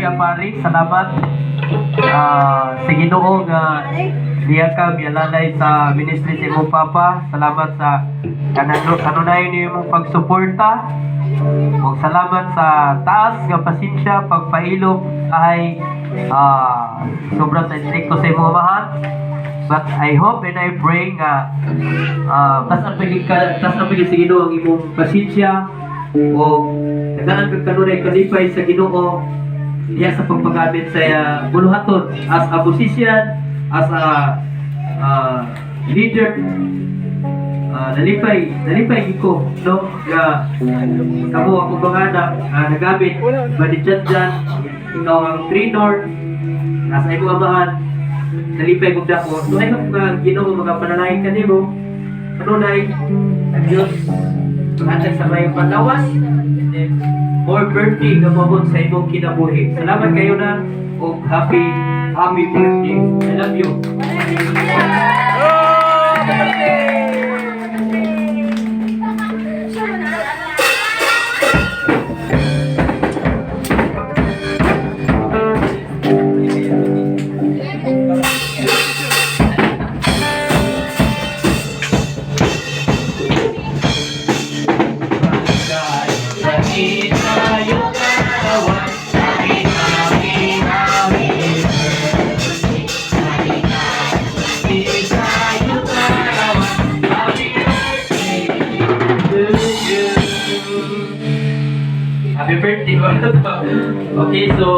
Maria Pari, salamat sa Ginoo nga diya ka biyalalay sa ministry sa imong papa. Salamat sa kanunay niyo imong pagsuporta. Ug salamat sa taas nga pasensya pagpailog ay sobra sa stricto sa imong amahan. But I hope and I pray nga tas ang sa Ginoo ang imong pasensya o nagdaan kag kanunay kalipay sa Ginoo diya sa pagpagamit sa buluhaton as a musician, as a leader. Nalipay ko no nga kamo ako bangana nagamit badidyan ikaw ang trainer nasa imong amahan. Nalipay ko dako. So I hope nga Ginoo magapanalangin kanimo. Kanunay ang Dios paghatag sa mayong panlawas and more birthday nga mabot sa imong kinabuhi. Salamat kayo na o happy birthday. I love you. Happy birthday. Okay, so